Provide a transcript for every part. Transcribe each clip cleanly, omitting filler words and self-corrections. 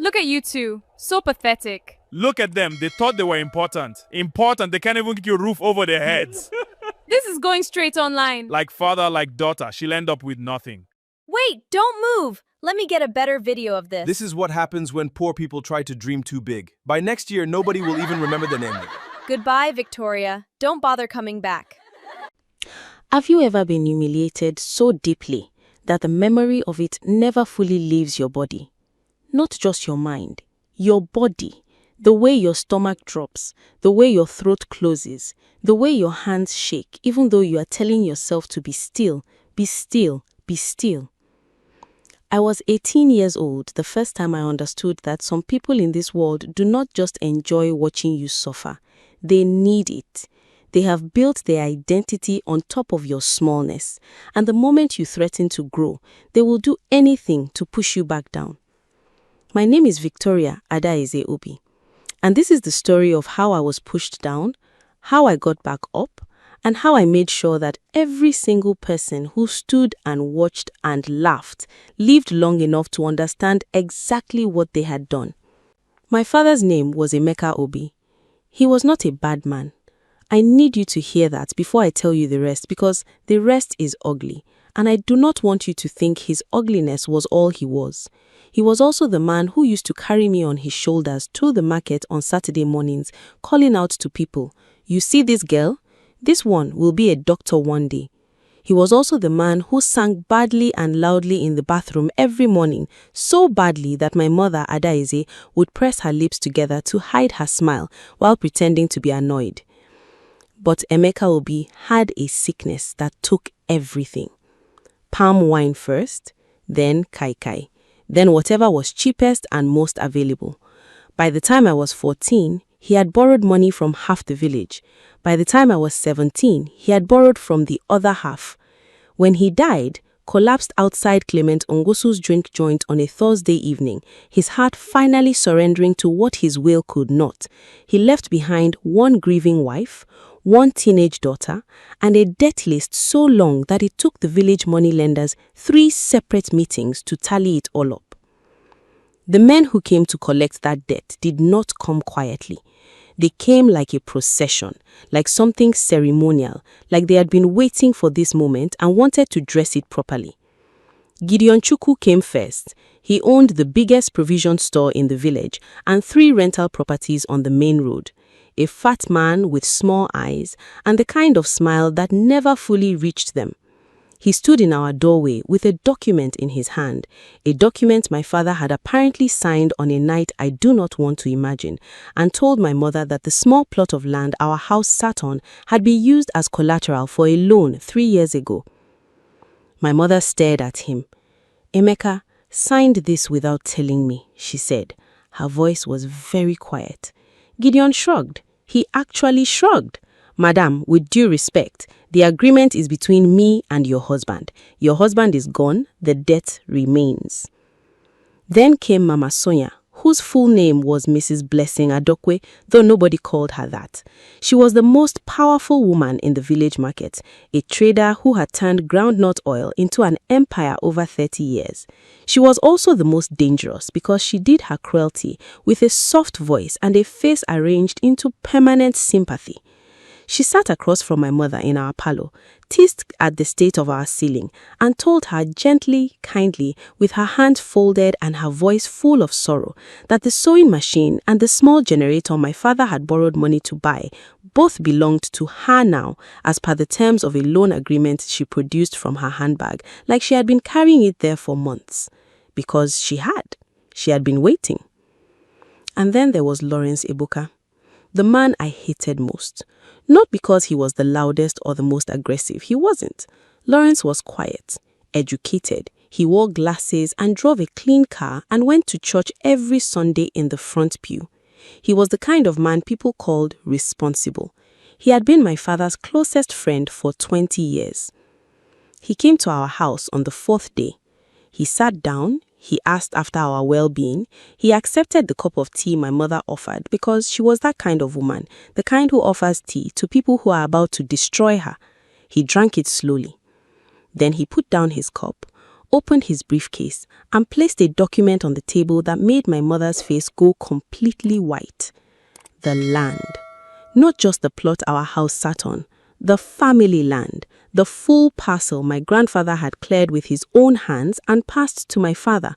Look at you two. So pathetic. Look at them. They thought they were important. Important. They can't even get a roof over their heads. This is going straight online. Like father, like daughter. She'll end up with nothing. Wait, don't move! Let me get a better video of this. This is what happens when poor people try to dream too big. By next year, nobody will even remember the name. Goodbye, Victoria. Don't bother coming back. Have you ever been humiliated so deeply that the memory of it never fully leaves your body? Not just your mind, your body. The way your stomach drops, the way your throat closes, the way your hands shake, even though you are telling yourself to be still, be still, be still. I was 18 years old the first time I understood that some people in this world do not just enjoy watching you suffer. They need it. They have built their identity on top of your smallness, and the moment you threaten to grow, they will do anything to push you back down. My name is Victoria Adaeze Obi, and this is the story of how I was pushed down, how I got back up, and how I made sure that every single person who stood and watched and laughed lived long enough to understand exactly what they had done. My father's name was Emeka Obi. He was not a bad man. I need you to hear that before I tell you the rest, because the rest is ugly, and I do not want you to think his ugliness was all he was. He was also the man who used to carry me on his shoulders to the market on Saturday mornings, calling out to people, "You see this girl? This one will be a doctor one day." He was also the man who sang badly and loudly in the bathroom every morning, so badly that my mother, Adaeze, would press her lips together to hide her smile while pretending to be annoyed. But Emeka Obi had a sickness that took everything. Palm wine first, then kai kai, then whatever was cheapest and most available. By the time I was 14, he had borrowed money from half the village. By the time I was 17, he had borrowed from the other half. When he died, collapsed outside Clement Ongosu's drink joint on a Thursday evening, his heart finally surrendering to what his will could not, he left behind one grieving wife, one teenage daughter, and a debt list so long that it took the village moneylenders 3 separate meetings to tally it all up. The men who came to collect that debt did not come quietly. They came like a procession, like something ceremonial, like they had been waiting for this moment and wanted to dress it properly. Gideon Chukwu came first. He owned the biggest provision store in the village and 3 rental properties on the main road. A fat man with small eyes and the kind of smile that never fully reached them. He stood in our doorway with a document in his hand, a document my father had apparently signed on a night I do not want to imagine, and told my mother that the small plot of land our house sat on had been used as collateral for a loan 3 years ago. My mother stared at him. "Emeka signed this without telling me," she said. Her voice was very quiet. Gideon shrugged. He actually shrugged. "Madam, with due respect, the agreement is between me and your husband. Your husband is gone, the debt remains." Then came Mama Sonia, whose full name was Mrs. Blessing Adokwe, though nobody called her that. She was the most powerful woman in the village market, a trader who had turned groundnut oil into an empire over 30 years. She was also the most dangerous because she did her cruelty with a soft voice and a face arranged into permanent sympathy. She sat across from my mother in our parlor, teased at the state of our ceiling, and told her gently, kindly, with her hands folded and her voice full of sorrow, that the sewing machine and the small generator my father had borrowed money to buy both belonged to her now, as per the terms of a loan agreement she produced from her handbag, like she had been carrying it there for months. Because she had been waiting. And then there was Lawrence Ebuka, the man I hated most. Not because he was the loudest or the most aggressive, he wasn't. Lawrence was quiet, educated, he wore glasses and drove a clean car and went to church every Sunday in the front pew. He was the kind of man people called responsible. He had been my father's closest friend for 20 years. He came to our house on the 4th day. He sat down. He asked after our well-being. He accepted the cup of tea my mother offered because she was that kind of woman, the kind who offers tea to people who are about to destroy her. He drank it slowly. Then he put down his cup, opened his briefcase, and placed a document on the table that made my mother's face go completely white. The land. Not just the plot our house sat on, the family land, the full parcel my grandfather had cleared with his own hands and passed to my father.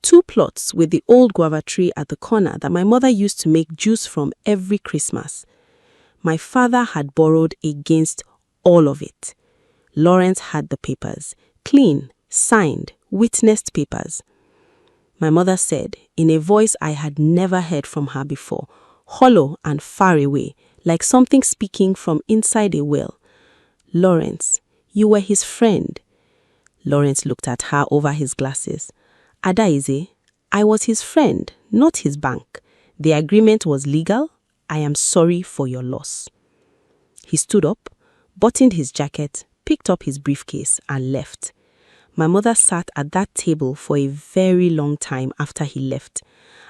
2 plots with the old guava tree at the corner that my mother used to make juice from every Christmas. My father had borrowed against all of it. Lawrence had the papers, clean, signed, witnessed papers. My mother said, in a voice I had never heard from her before, hollow and far away, like something speaking from inside a well, "Lawrence, you were his friend." Lawrence looked at her over his glasses. "Adaize, I was his friend, not his bank. The agreement was legal. I am sorry for your loss." He stood up, buttoned his jacket, picked up his briefcase, and left. My mother sat at that table for a very long time after he left.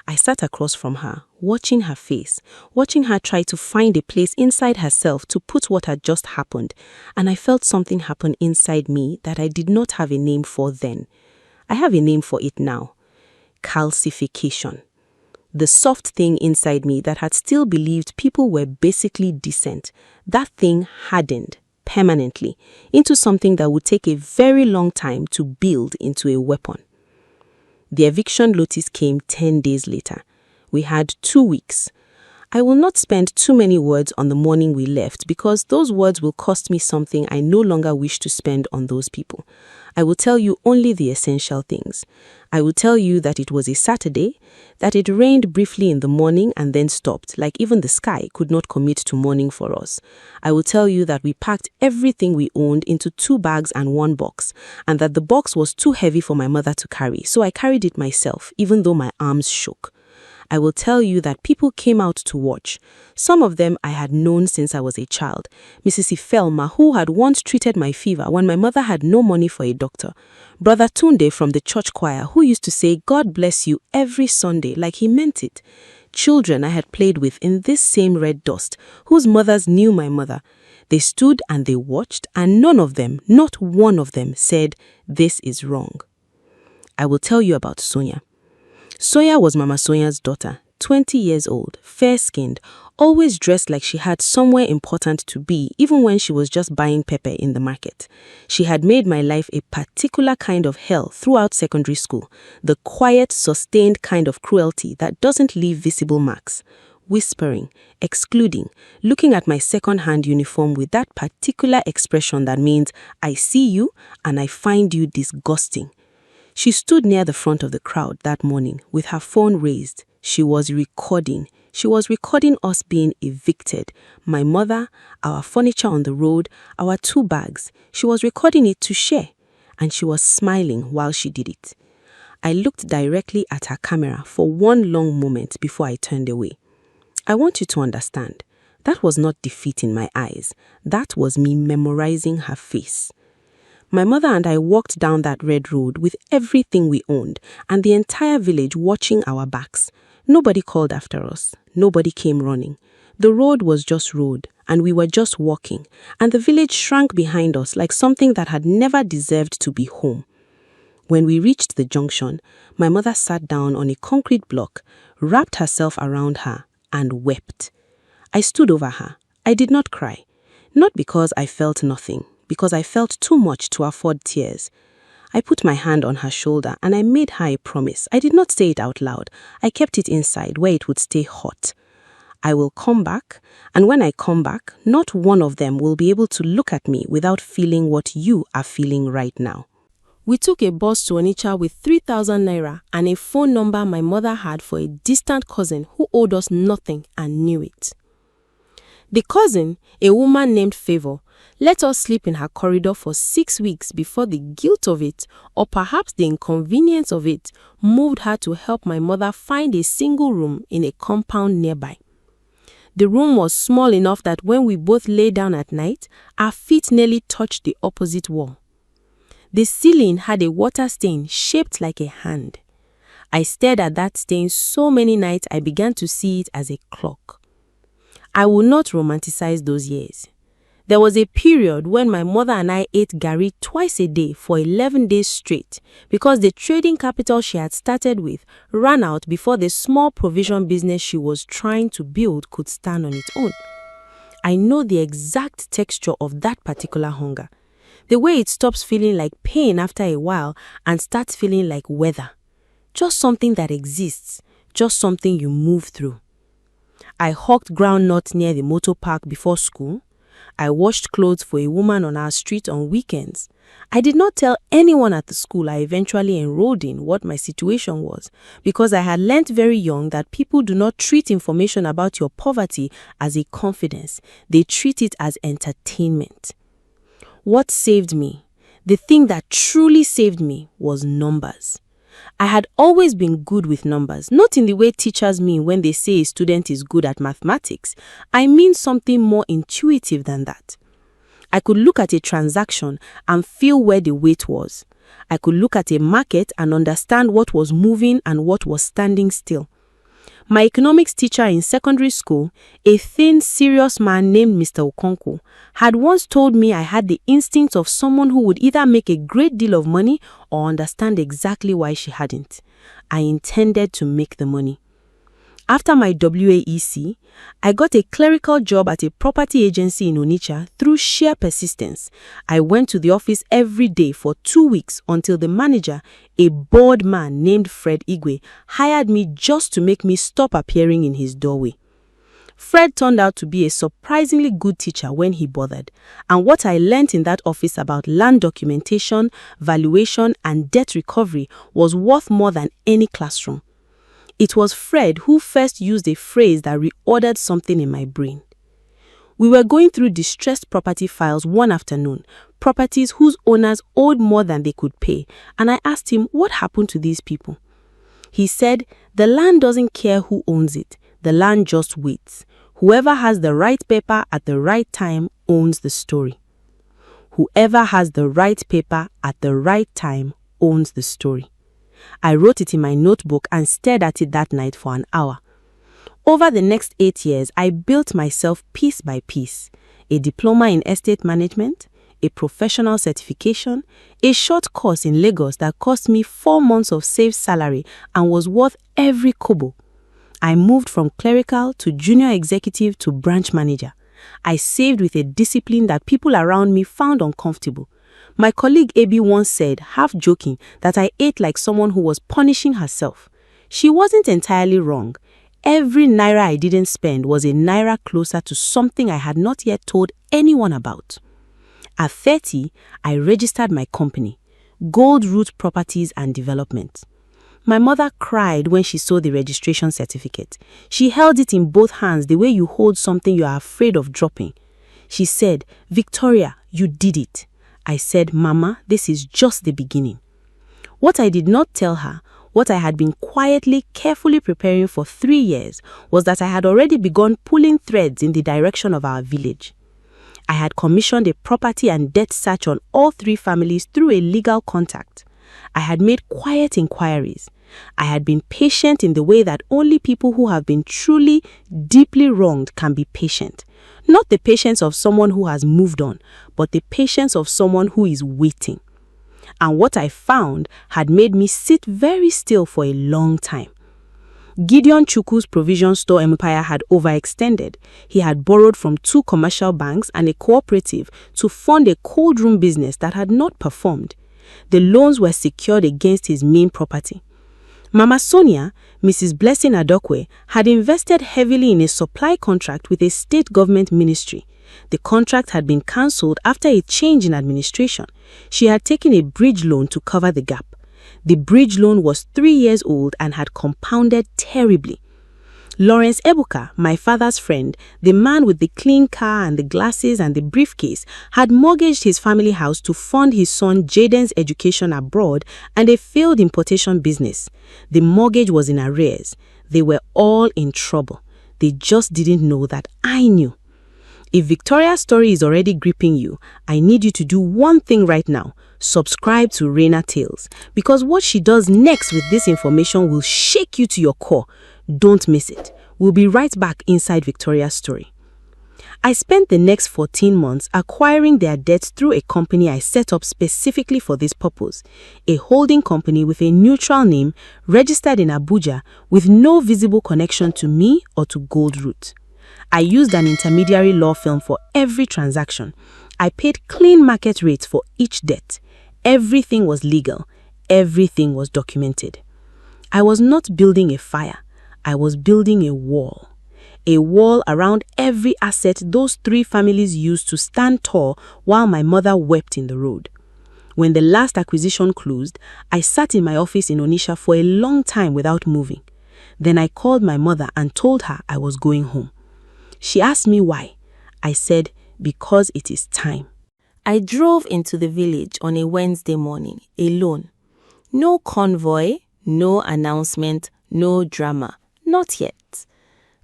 I sat across from her, watching her face, watching her try to find a place inside herself to put what had just happened, and I felt something happen inside me that I did not have a name for then. I have a name for it now. Calcification. The soft thing inside me that had still believed people were basically decent, that thing hardened permanently into something that would take a very long time to build into a weapon. The eviction notice came 10 days later. We had 2 weeks. I will not spend too many words on the morning we left because those words will cost me something I no longer wish to spend on those people. I will tell you only the essential things. I will tell you that it was a Saturday, that it rained briefly in the morning and then stopped, like even the sky could not commit to morning for us. I will tell you that we packed everything we owned into 2 bags and 1 box, and that the box was too heavy for my mother to carry, so I carried it myself, even though my arms shook. I will tell you that people came out to watch. Some of them I had known since I was a child. Mrs. Ifelma, who had once treated my fever when my mother had no money for a doctor. Brother Tunde from the church choir, who used to say, "God bless you," every Sunday, like he meant it. Children I had played with in this same red dust, whose mothers knew my mother. They stood and they watched, and none of them, not one of them, said, "This is wrong." I will tell you about Sonia. Sonia was Mama Sonia's daughter, 20 years old, fair-skinned, always dressed like she had somewhere important to be, even when she was just buying pepper in the market. She had made my life a particular kind of hell throughout secondary school, the quiet, sustained kind of cruelty that doesn't leave visible marks. Whispering, excluding, looking at my second-hand uniform with that particular expression that means, "I see you and I find you disgusting." She stood near the front of the crowd that morning with her phone raised. She was recording. She was recording us being evicted. My mother, our furniture on the road, our 2 bags. She was recording it to share. And she was smiling while she did it. I looked directly at her camera for one long moment before I turned away. I want you to understand. That was not defeat in my eyes. That was me memorizing her face. My mother and I walked down that red road with everything we owned and the entire village watching our backs. Nobody called after us. Nobody came running. The road was just road and we were just walking, and the village shrank behind us like something that had never deserved to be home. When we reached the junction, my mother sat down on a concrete block, wrapped herself around her, and wept. I stood over her. I did not cry. Not because I felt nothing, because I felt too much to afford tears. I put my hand on her shoulder and I made her a promise. I did not say it out loud. I kept it inside where it would stay hot. I will come back, and when I come back, not one of them will be able to look at me without feeling what you are feeling right now. We took a bus to Onitsha with 3,000 naira and a phone number my mother had for a distant cousin who owed us nothing and knew it. The cousin, a woman named Favor, let us sleep in her corridor for 6 weeks before the guilt of it, or perhaps the inconvenience of it, moved her to help my mother find a single room in a compound nearby. The room was small enough that when we both lay down at night, our feet nearly touched the opposite wall. The ceiling had a water stain shaped like a hand. I stared at that stain so many nights I began to see it as a clock. I will not romanticize those years. There was a period when my mother and I ate garri twice a day for 11 days straight because the trading capital she had started with ran out before the small provision business she was trying to build could stand on its own. I know the exact texture of that particular hunger. The way it stops feeling like pain after a while and starts feeling like weather. Just something that exists, just something you move through. I hawked groundnuts near the motor park before school. I washed clothes for a woman on our street on weekends. I did not tell anyone at the school I eventually enrolled in what my situation was because I had learnt very young that people do not treat information about your poverty as a confidence. They treat it as entertainment. What saved me, the thing that truly saved me, was numbers. I had always been good with numbers, not in the way teachers mean when they say a student is good at mathematics. I mean something more intuitive than that. I could look at a transaction and feel where the weight was. I could look at a market and understand what was moving and what was standing still. My economics teacher in secondary school, a thin, serious man named Mr. Okonkwo, had once told me I had the instincts of someone who would either make a great deal of money or understand exactly why she hadn't. I intended to make the money. After my WAEC, I got a clerical job at a property agency in Onitsha through sheer persistence. I went to the office every day for 2 weeks until the manager, a bald man named Fred Igwe, hired me just to make me stop appearing in his doorway. Fred turned out to be a surprisingly good teacher when he bothered, and what I learned in that office about land documentation, valuation, and debt recovery was worth more than any classroom. It was Fred who first used a phrase that reordered something in my brain. We were going through distressed property files one afternoon, properties whose owners owed more than they could pay, and I asked him what happened to these people. He said, the land doesn't care who owns it, the land just waits. Whoever has the right paper at the right time owns the story. Whoever has the right paper at the right time owns the story. I wrote it in my notebook and stared at it that night for an hour. Over the next 8 years, I built myself piece by piece. A diploma in estate management, a professional certification, a short course in Lagos that cost me 4 months of saved salary and was worth every kobo. I moved from clerical to junior executive to branch manager. I saved with a discipline that people around me found uncomfortable. My colleague Abby once said, half joking, that I ate like someone who was punishing herself. She wasn't entirely wrong. Every naira I didn't spend was a naira closer to something I had not yet told anyone about. At 30, I registered my company, Gold Root Properties and Development. My mother cried when she saw the registration certificate. She held it in both hands the way you hold something you are afraid of dropping. She said, "Victoria, you did it." I said, "Mama, this is just the beginning." What I did not tell her, what I had been quietly, carefully preparing for 3 years, was that I had already begun pulling threads in the direction of our village. I had commissioned a property and debt search on all 3 families through a legal contact. I had made quiet inquiries. I had been patient in the way that only people who have been truly, deeply wronged can be patient. Not the patience of someone who has moved on, but the patience of someone who is waiting. And what I found had made me sit very still for a long time. Gideon Chukwu's provision store empire had overextended. He had borrowed from 2 commercial banks and a cooperative to fund a cold room business that had not performed. The loans were secured against his main property. Mama Sonia, Mrs. Blessing Adokwe, had invested heavily in a supply contract with a state government ministry. The contract had been cancelled after a change in administration. She had taken a bridge loan to cover the gap. The bridge loan was 3 years old and had compounded terribly. Lawrence Ebuka, my father's friend, the man with the clean car and the glasses and the briefcase, had mortgaged his family house to fund his son Jaden's education abroad and a failed importation business. The mortgage was in arrears. They were all in trouble. They just didn't know that I knew. If Victoria's story is already gripping you, I need you to do one thing right now. Subscribe to Reina Tales, because what she does next with this information will shake you to your core. Don't miss it. We'll be right back inside Victoria's story. I spent the next 14 months acquiring their debts through a company I set up specifically for this purpose, a holding company with a neutral name registered in Abuja with no visible connection to me or to Goldroot. I used an intermediary law firm for every transaction. I paid clean market rates for each debt. Everything was legal. Everything was documented. I was not building a fire. I was building a wall. A wall around every asset those three families used to stand tall while my mother wept in the road. When the last acquisition closed, I sat in my office in Onitsha for a long time without moving. Then I called my mother and told her I was going home. She asked me why. I said, because it is time. I drove into the village on a Wednesday morning, alone. No convoy, no announcement, no drama. Not yet.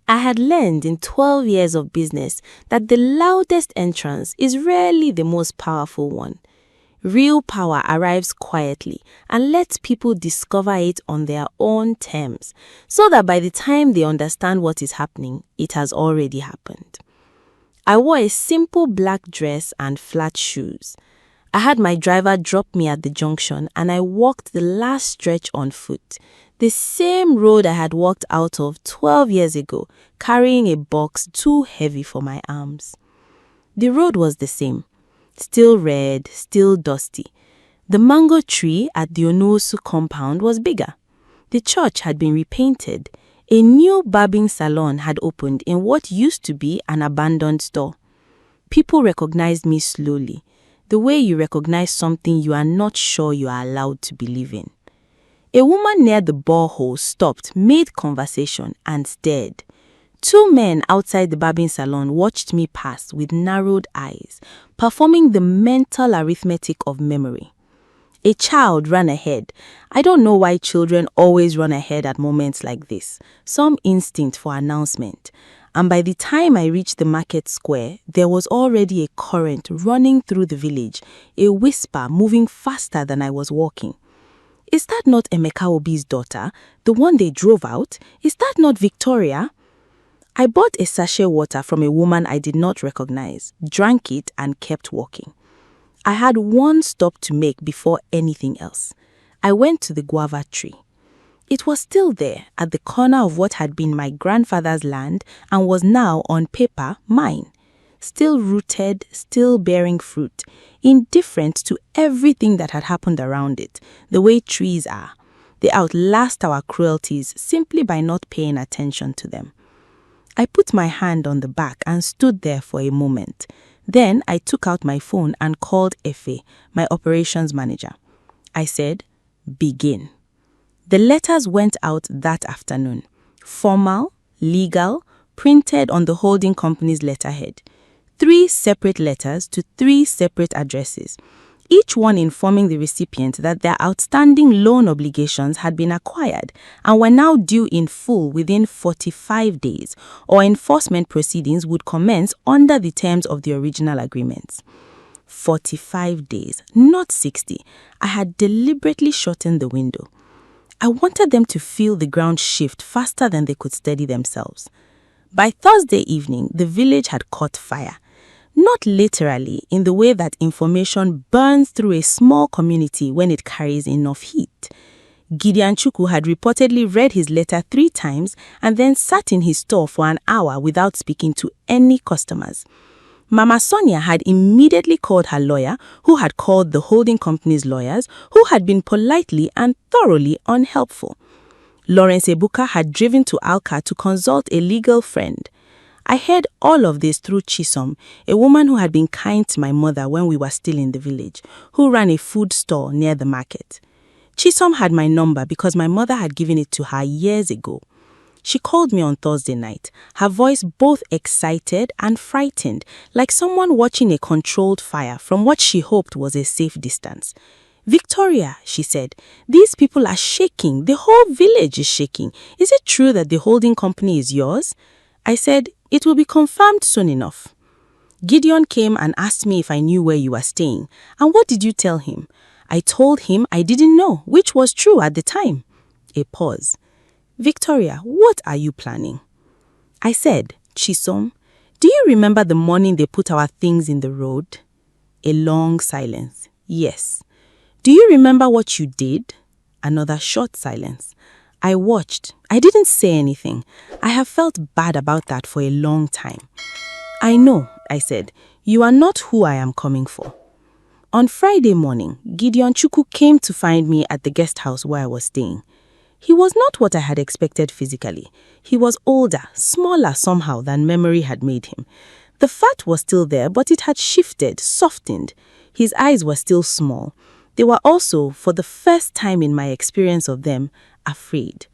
I had learned in 12 years of business that the loudest entrance is rarely the most powerful one. Real power arrives quietly and lets people discover it on their own terms, so that by the time they understand what is happening, it has already happened. I wore a simple black dress and flat shoes. I had my driver drop me at the junction and I walked the last stretch on foot, the same road I had walked out of 12 years ago, carrying a box too heavy for my arms. The road was the same, still red, still dusty. The mango tree at the Onuosu compound was bigger. The church had been repainted. A new barbing salon had opened in what used to be an abandoned store. People recognized me slowly, the way you recognize something you are not sure you are allowed to believe in. A woman near the borehole stopped, made conversation, and stared. Two men outside the barbing salon watched me pass with narrowed eyes, performing the mental arithmetic of memory. A child ran ahead. I don't know why children always run ahead at moments like this. Some instinct for announcement. And by the time I reached the market square, there was already a current running through the village, a whisper moving faster than I was walking. Is that not Emeka Obi's daughter, the one they drove out? Is that not Victoria? I bought a sachet water from a woman I did not recognize, drank it, and kept walking. I had one stop to make before anything else. I went to the guava tree. It was still there at the corner of what had been my grandfather's land and was now, on paper, mine. Still rooted, still bearing fruit, indifferent to everything that had happened around it, the way trees are. They outlast our cruelties simply by not paying attention to them. I put my hand on the back and stood there for a moment. Then I took out my phone and called Efe, my operations manager. I said, begin. The letters went out that afternoon. Formal, legal, printed on the holding company's letterhead. 3 separate letters to 3 separate addresses, each one informing the recipient that their outstanding loan obligations had been acquired and were now due in full within 45 days, or enforcement proceedings would commence under the terms of the original agreements. 45 days, not 60. I had deliberately shortened the window. I wanted them to feel the ground shift faster than they could steady themselves. By Thursday evening, the village had caught fire. Not literally in the way that information burns through a small community when it carries enough heat. Gideon Chukwu had reportedly read his letter 3 times and then sat in his store for an hour without speaking to any customers. Mama Sonia had immediately called her lawyer, who had called the holding company's lawyers, who had been politely and thoroughly unhelpful. Lawrence Ebuka had driven to Alka to consult a legal friend. I heard all of this through Chisom, a woman who had been kind to my mother when we were still in the village, who ran a food store near the market. Chisom had my number because my mother had given it to her years ago. She called me on Thursday night, her voice both excited and frightened, like someone watching a controlled fire from what she hoped was a safe distance. Victoria, she said, these people are shaking. The whole village is shaking. Is it true that the holding company is yours? I said, it will be confirmed soon enough. Gideon came and asked me if I knew where you were staying. And what did you tell him? I told him I didn't know, which was true at the time. A pause. Victoria, what are you planning? I said, Chisom, Do you remember the morning they put our things in the road? A long silence. Yes. Do you remember what you did? Another short silence. I watched. I didn't say anything. I have felt bad about that for a long time. I know, I said. You are not who I am coming for. On Friday morning, Gideon Chukwu came to find me at the guest house where I was staying. He was not what I had expected physically. He was older, smaller somehow than memory had made him. The fat was still there, but it had shifted, softened. His eyes were still small. They were also, for the first time in my experience of them, afraid.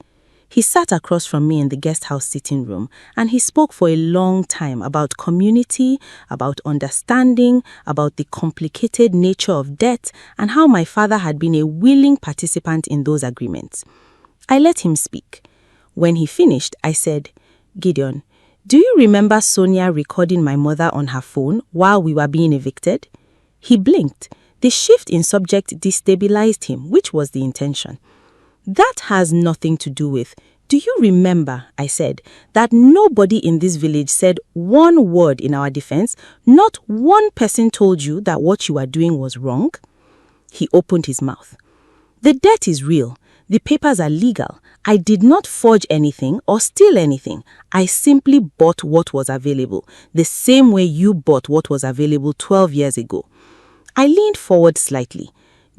He sat across from me in the guest house sitting room, and he spoke for a long time about community, about understanding, about the complicated nature of debt, and how my father had been a willing participant in those agreements. I let him speak. When he finished, I said, Gideon, do you remember Sonia recording my mother on her phone while we were being evicted? He blinked. The shift in subject destabilized him, which was the intention. That has nothing to do with, do you remember, I said, that nobody in this village said one word in our defense? Not one person told you that what you were doing was wrong? He opened his mouth. The debt is real. The papers are legal. I did not forge anything or steal anything. I simply bought what was available, the same way you bought what was available 12 years ago. I leaned forward slightly.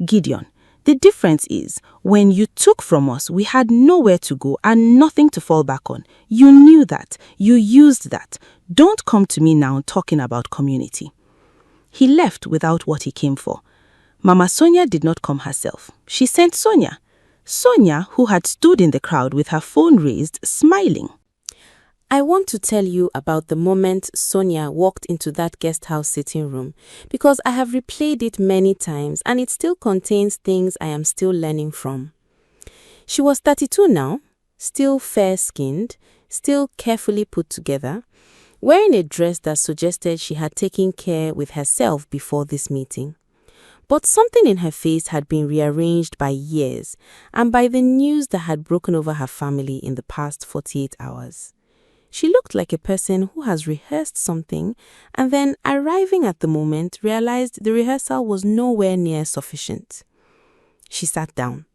Gideon, the difference is, when you took from us, we had nowhere to go and nothing to fall back on. You knew that. You used that. Don't come to me now talking about community. He left without what he came for. Mama Sonia did not come herself. She sent Sonia. Sonia, who had stood in the crowd with her phone raised, smiling. I want to tell you about the moment Sonia walked into that guest house sitting room because I have replayed it many times and it still contains things I am still learning from. She was 32 now, still fair-skinned, still carefully put together, wearing a dress that suggested she had taken care with herself before this meeting. But something in her face had been rearranged by years and by the news that had broken over her family in the past 48 hours. She looked like a person who has rehearsed something and then, arriving at the moment, realized the rehearsal was nowhere near sufficient. She sat down.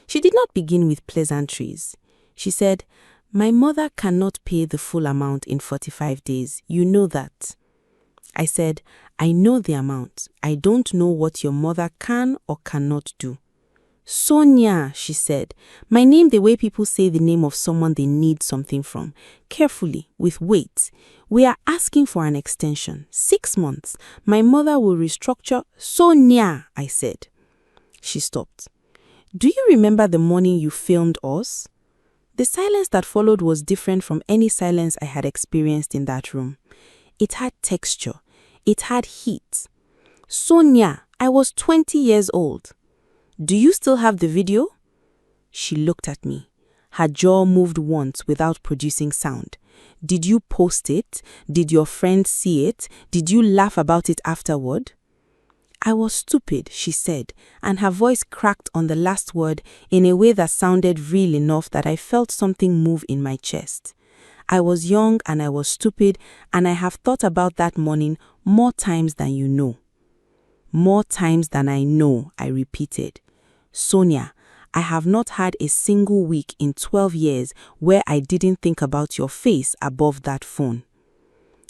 She did not begin with pleasantries. She said, "My mother cannot pay the full amount in 45 days. You know that." I said, "I know the amount. I don't know what your mother can or cannot do." "Sonia," she said, my name the way people say the name of someone they need something from, carefully, with weight. "We are asking for an extension. 6 months. My mother will restructure." "Sonia," I said. She stopped. "Do you remember the morning you filmed us?" The silence that followed was different from any silence I had experienced in that room. It had texture. It had heat. "Sonia, I was 20 years old." "Do you still have the video?" She looked at me. Her jaw moved once without producing sound. "Did you post it? Did your friends see it? Did you laugh about it afterward?" "I was stupid," she said, and her voice cracked on the last word in a way that sounded real enough that I felt something move in my chest. I was young and I was stupid, and I have thought about that morning more times than you know. "More times than I know," I repeated. "Sonia, I have not had a single week in 12 years where I didn't think about your face above that phone."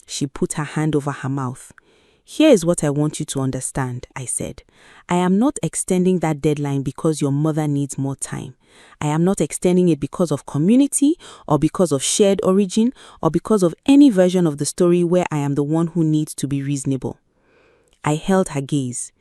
She put her hand over her mouth. "Here is what I want you to understand," I said. "I am not extending that deadline because your mother needs more time. I am not extending it because of community or because of shared origin or because of any version of the story where I am the one who needs to be reasonable." I held her gaze.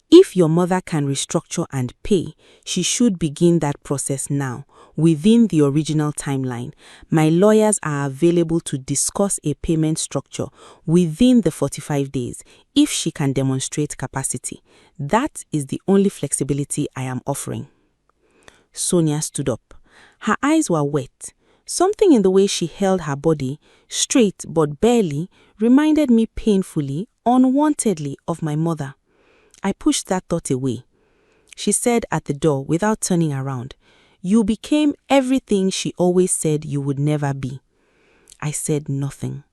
If your mother can restructure and pay, she should begin that process now, within the original timeline. My lawyers are available to discuss a payment structure within the 45 days if she can demonstrate capacity. That is the only flexibility I am offering. Sonia stood up. Her eyes were wet. Something in the way she held her body, straight but barely, reminded me painfully, unwantedly, of my mother. I pushed that thought away. She said at the door without turning around, "You became everything she always said you would never be." I said nothing.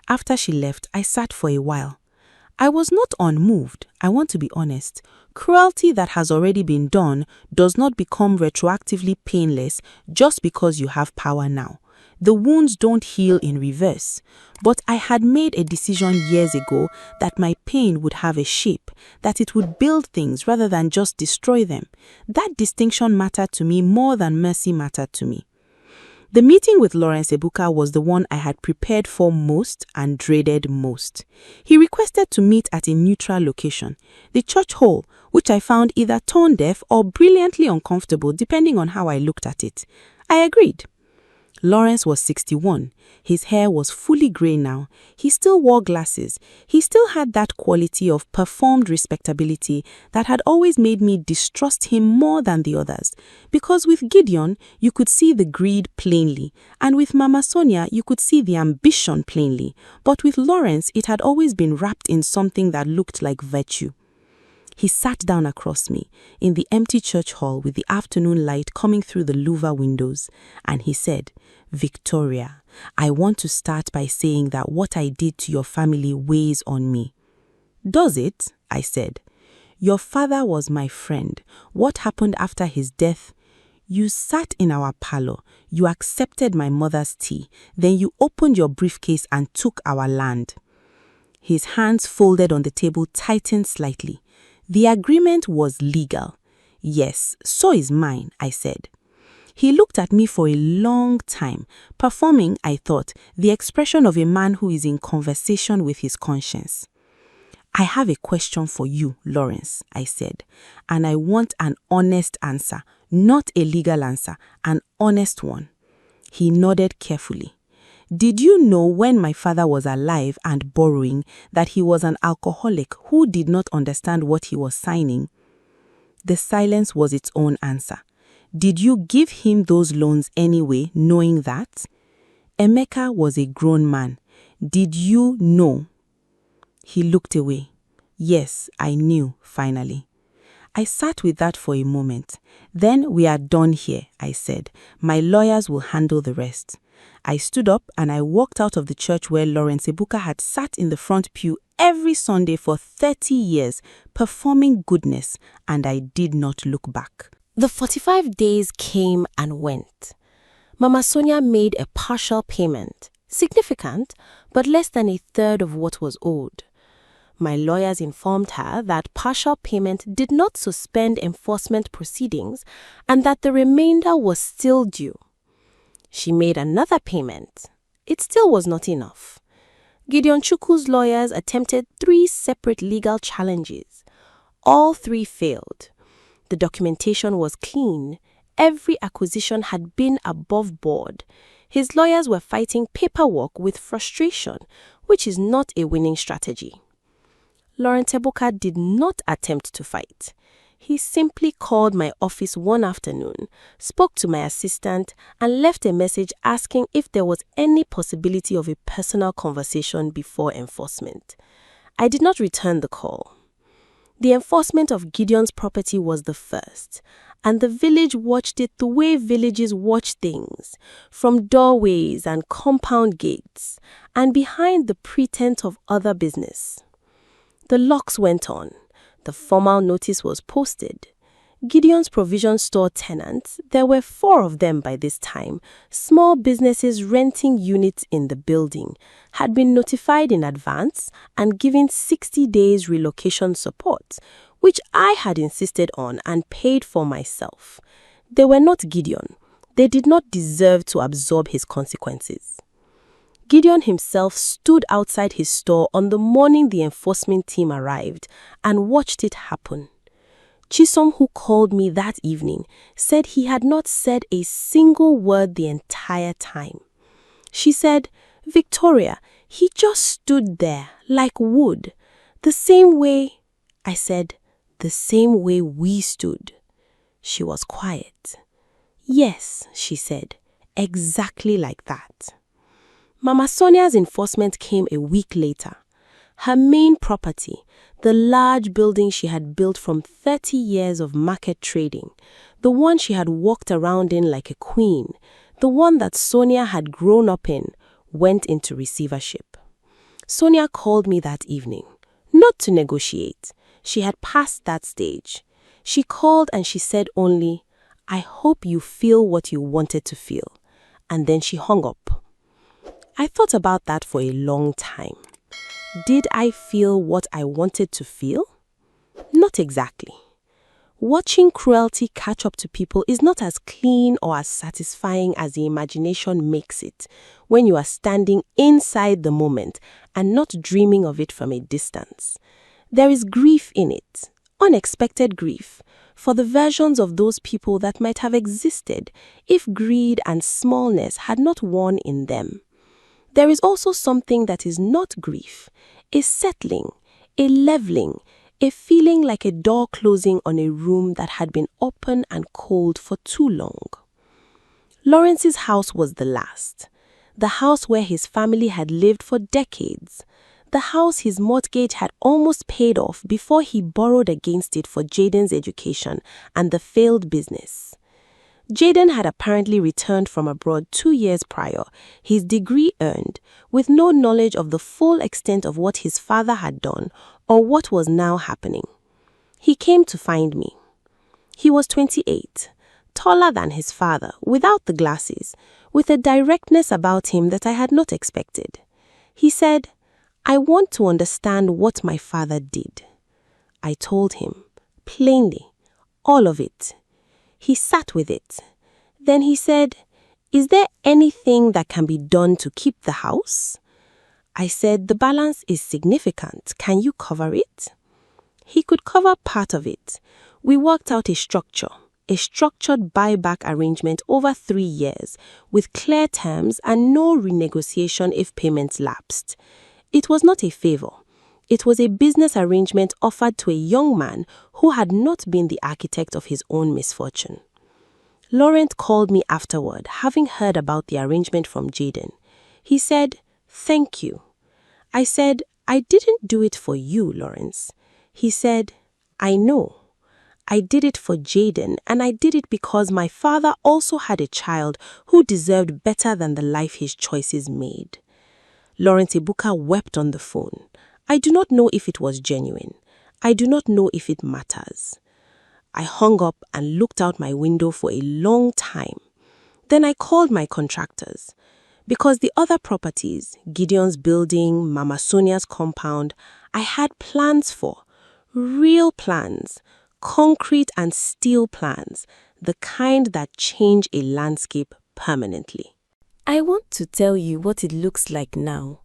After she left, I sat for a while. I was not unmoved, I want to be honest. Cruelty that has already been done does not become retroactively painless just because you have power now. The wounds don't heal in reverse. But I had made a decision years ago that my pain would have a shape, that it would build things rather than just destroy them. That distinction mattered to me more than mercy mattered to me. The meeting with Lawrence Ebuka was the one I had prepared for most and dreaded most. He requested to meet at a neutral location, the church hall, which I found either tone deaf or brilliantly uncomfortable depending on how I looked at it. I agreed. Lawrence was 61. His hair was fully grey now. He still wore glasses. He still had that quality of performed respectability that had always made me distrust him more than the others. Because with Gideon, you could see the greed plainly, and with Mama Sonia, you could see the ambition plainly. But with Lawrence, it had always been wrapped in something that looked like virtue. He sat down across me in the empty church hall with the afternoon light coming through the louver windows, and he said, "Victoria, I want to start by saying that what I did to your family weighs on me." "Does it?" I said. "Your father was my friend. What happened after his death? You sat in our parlor, you accepted my mother's tea, then you opened your briefcase and took our land." His hands folded on the table tightened slightly. The agreement was legal. "Yes, so is mine," I said. He looked at me for a long time, performing, I thought, the expression of a man who is in conversation with his conscience. "I have a question for you, Lawrence," I said, "and I want an honest answer, not a legal answer, an honest one." He nodded carefully. "Did you know when my father was alive and borrowing that he was an alcoholic who did not understand what he was signing?" The silence was its own answer. "Did you give him those loans anyway, knowing that?" Emeka was a grown man. "Did you know?" He looked away. Yes, I knew, finally. I sat with that for a moment. "Then we are done here," I said. "My lawyers will handle the rest." I stood up and I walked out of the church where Lawrence Ebuka had sat in the front pew every Sunday for 30 years, performing goodness, and I did not look back. The 45 days came and went. Mama Sonia made a partial payment, significant, but less than a third of what was owed. My lawyers informed her that partial payment did not suspend enforcement proceedings and that the remainder was still due. She made another payment. It still was not enough. Gideon Chukwu's lawyers attempted 3 separate legal challenges. All 3 failed. The documentation was clean. Every acquisition had been above board. His lawyers were fighting paperwork with frustration, which is not a winning strategy. Lawrence Ebuka did not attempt to fight. He simply called my office one afternoon, spoke to my assistant, and left a message asking if there was any possibility of a personal conversation before enforcement. I did not return the call. The enforcement of Gideon's property was the first, and the village watched it the way villages watch things, from doorways and compound gates, and behind the pretense of other business. The locks went on. The formal notice was posted. Gideon's provision store tenants, there were 4 of them by this time, small businesses renting units in the building, had been notified in advance and given 60 days relocation support, which I had insisted on and paid for myself. They were not Gideon. They did not deserve to absorb his consequences. Gideon himself stood outside his store on the morning the enforcement team arrived and watched it happen. Chisom, who called me that evening, said he had not said a single word the entire time. She said, "Victoria, he just stood there like wood. The same way," I said, "the same way we stood." She was quiet. "Yes," she said, "exactly like that." Mama Sonia's enforcement came a week later. Her main property, the large building she had built from 30 years of market trading, the one she had walked around in like a queen, the one that Sonia had grown up in, went into receivership. Sonia called me that evening, not to negotiate. She had passed that stage. She called and she said only, "I hope you feel what you wanted to feel." And then she hung up. I thought about that for a long time. Did I feel what I wanted to feel? Not exactly. Watching cruelty catch up to people is not as clean or as satisfying as the imagination makes it when you are standing inside the moment and not dreaming of it from a distance. There is grief in it, unexpected grief, for the versions of those people that might have existed if greed and smallness had not won in them. There is also something that is not grief, a settling, a leveling, a feeling like a door closing on a room that had been open and cold for too long. Lawrence's house was the last. The house where his family had lived for decades. The house his mortgage had almost paid off before he borrowed against it for Jaden's education and the failed business. Jaden had apparently returned from abroad 2 years prior, his degree earned, with no knowledge of the full extent of what his father had done or what was now happening. He came to find me. He was 28, taller than his father, without the glasses, with a directness about him that I had not expected. He said, "I want to understand what my father did." I told him, plainly, all of it. He sat with it. Then he said, "Is there anything that can be done to keep the house?" I said, "The balance is significant. Can you cover it?" He could cover part of it. We worked out a structured buyback arrangement over 3 years, with clear terms and no renegotiation if payments lapsed. It was not a favor. It was a business arrangement offered to a young man who had not been the architect of his own misfortune. Laurent called me afterward, having heard about the arrangement from Jaden. He said, "Thank you." I said, "I didn't do it for you, Lawrence." He said, "I know. I did it for Jaden, and I did it because my father also had a child who deserved better than the life his choices made." Laurent Ibuka wept on the phone. I do not know if it was genuine. I do not know if it matters. I hung up and looked out my window for a long time. Then I called my contractors. Because the other properties, Gideon's building, Mama Sonia's compound, I had plans for. Real plans. Concrete and steel plans. The kind that change a landscape permanently. I want to tell you what it looks like now.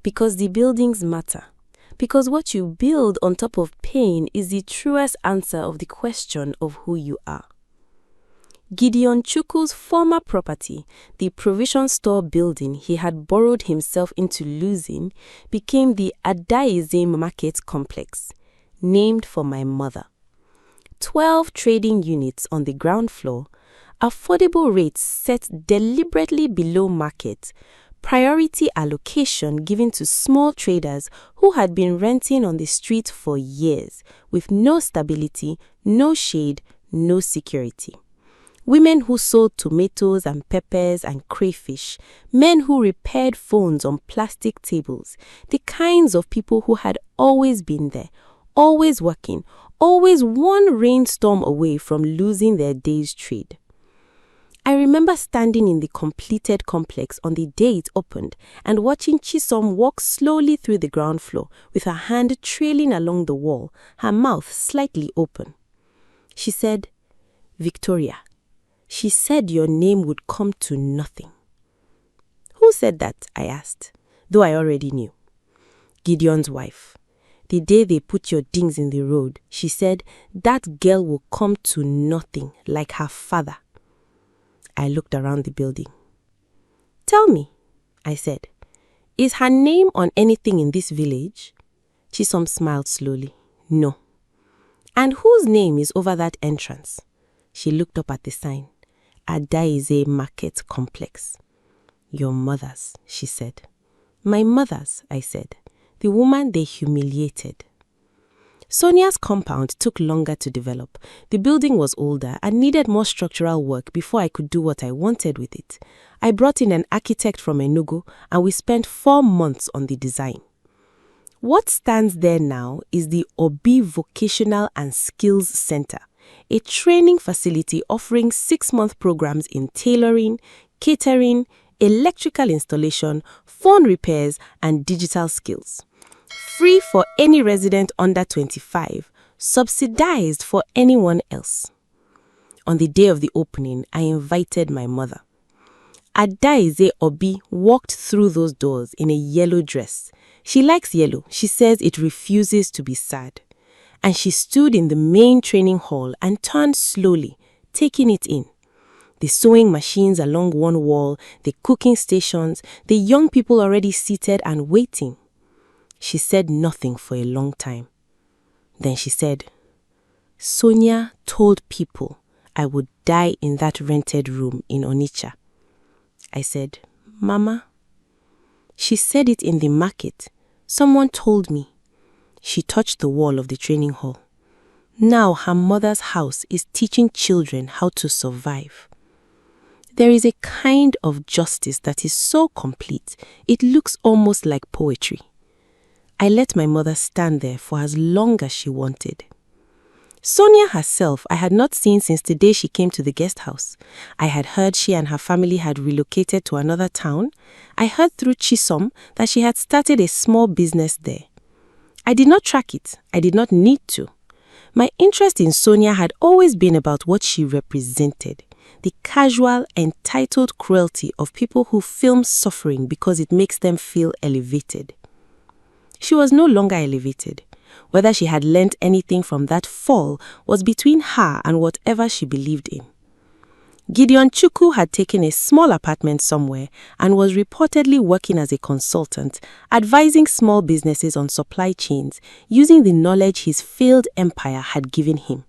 Because the buildings matter. Because what you build on top of pain is the truest answer of the question of who you are. Gideon Chukwu's former property, the provision store building he had borrowed himself into losing, became the Adaizim Market Complex, named for my mother. 12 trading units on the ground floor, affordable rates set deliberately below market, priority allocation given to small traders who had been renting on the street for years, with no stability, no shade, no security. Women who sold tomatoes and peppers and crayfish, men who repaired phones on plastic tables, the kinds of people who had always been there, always working, always one rainstorm away from losing their day's trade. I remember standing in the completed complex on the day it opened and watching Chisom walk slowly through the ground floor with her hand trailing along the wall, her mouth slightly open. She said, "Victoria, she said your name would come to nothing." "Who said that?" I asked, though I already knew. "Gideon's wife. The day they put your dings in the road, she said that girl will come to nothing like her father." I looked around the building. "Tell me," I said, "is her name on anything in this village?" Chisom smiled slowly. "No." "And whose name is over that entrance?" She looked up at the sign. "Adaize Market Complex." "Your mother's," she said. "My mother's," I said. "The woman they humiliated." Sonia's compound took longer to develop. The building was older and needed more structural work before I could do what I wanted with it. I brought in an architect from Enugu and we spent 4 months on the design. What stands there now is the Obi Vocational and Skills Center, a training facility offering 6-month programs in tailoring, catering, electrical installation, phone repairs, and digital skills. Free for any resident under 25, subsidized for anyone else. On the day of the opening, I invited my mother. Adaize Obi walked through those doors in a yellow dress. She likes yellow. She says it refuses to be sad. And she stood in the main training hall and turned slowly, taking it in. The sewing machines along one wall, the cooking stations, the young people already seated and waiting. She said nothing for a long time. Then she said, Sonia told people I would die in that rented room in Onitsha. I said, Mama. She said it in the market. Someone told me. She touched the wall of the training hall. Now her mother's house is teaching children how to survive. There is a kind of justice that is so complete, it looks almost like poetry. I let my mother stand there for as long as she wanted. Sonia herself I had not seen since the day she came to the guest house. I had heard she and her family had relocated to another town. I heard through Chisom that she had started a small business there. I did not track it. I did not need to. My interest in Sonia had always been about what she represented, the casual, entitled cruelty of people who film suffering because it makes them feel elevated. She was no longer elevated. Whether she had learnt anything from that fall was between her and whatever she believed in. Gideon Chukwu had taken a small apartment somewhere and was reportedly working as a consultant, advising small businesses on supply chains using the knowledge his failed empire had given him.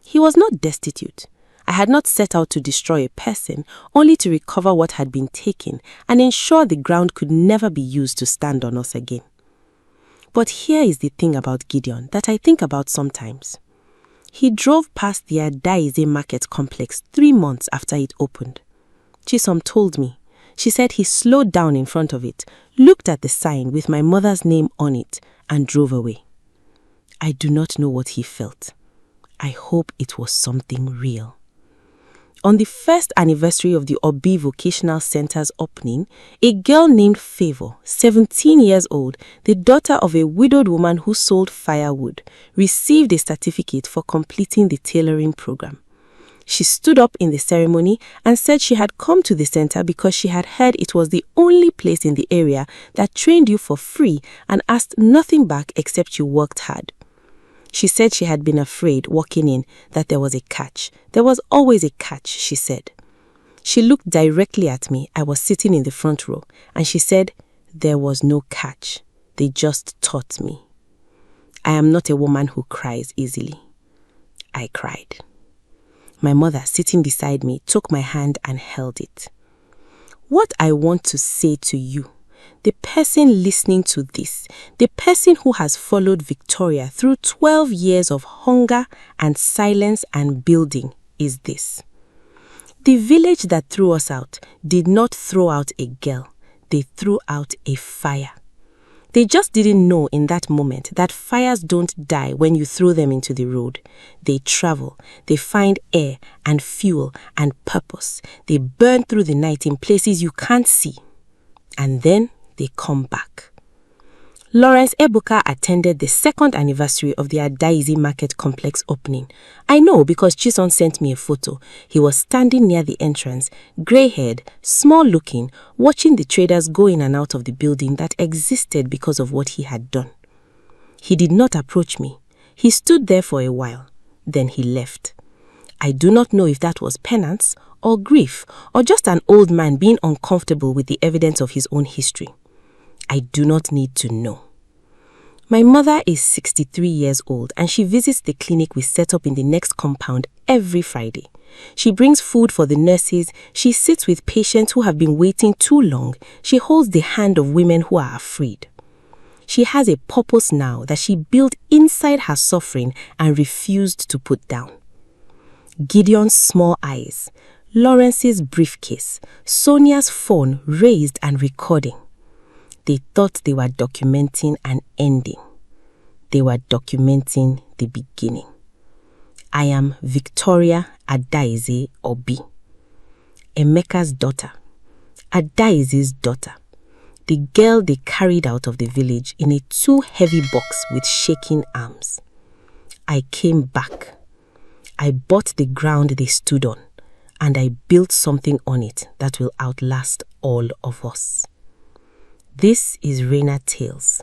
He was not destitute. I had not set out to destroy a person, only to recover what had been taken and ensure the ground could never be used to stand on us again. But here is the thing about Gideon that I think about sometimes. He drove past the Adaize market complex 3 months after it opened. Chisom told me. She said he slowed down in front of it, looked at the sign with my mother's name on it, and drove away. I do not know what he felt. I hope it was something real. On the first anniversary of the Obi Vocational Center's opening, a girl named Favor, 17 years old, the daughter of a widowed woman who sold firewood, received a certificate for completing the tailoring program. She stood up in the ceremony and said she had come to the center because she had heard it was the only place in the area that trained you for free and asked nothing back except you worked hard. She said she had been afraid walking in that there was a catch. There was always a catch, she said. She looked directly at me. I was sitting in the front row, and she said, there was no catch. They just taught me. I am not a woman who cries easily. I cried. My mother, sitting beside me, took my hand and held it. What I want to say to you, the person listening to this, the person who has followed Victoria through 12 years of hunger and silence and building, is this. The village that threw us out did not throw out a girl. They threw out a fire. They just didn't know in that moment that fires don't die when you throw them into the road. They travel. They find air and fuel and purpose. They burn through the night in places you can't see. And then they come back. Lawrence Ebuka attended the second anniversary of the Adaize Market Complex opening. I know because Chisom sent me a photo. He was standing near the entrance, grey-haired, small-looking, watching the traders go in and out of the building that existed because of what he had done. He did not approach me. He stood there for a while. Then he left. I do not know if that was penance or grief or just an old man being uncomfortable with the evidence of his own history. I do not need to know. My mother is 63 years old and she visits the clinic we set up in the next compound every Friday. She brings food for the nurses. She sits with patients who have been waiting too long. She holds the hand of women who are afraid. She has a purpose now that she built inside her suffering and refused to put down. Gideon's small eyes, Lawrence's briefcase, Sonia's phone raised and recording. They thought they were documenting an ending. They were documenting the beginning. I am Victoria Adaize Obi, Emeka's daughter, Adaize's daughter, the girl they carried out of the village in a too heavy box with shaking arms. I came back. I bought the ground they stood on, and I built something on it that will outlast all of us. This is Raina Tales.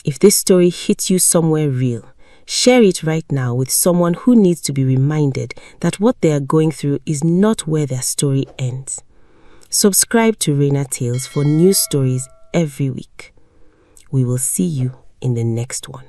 If this story hit you somewhere real, share it right now with someone who needs to be reminded that what they are going through is not where their story ends. Subscribe to Raina Tales for new stories every week. We will see you in the next one.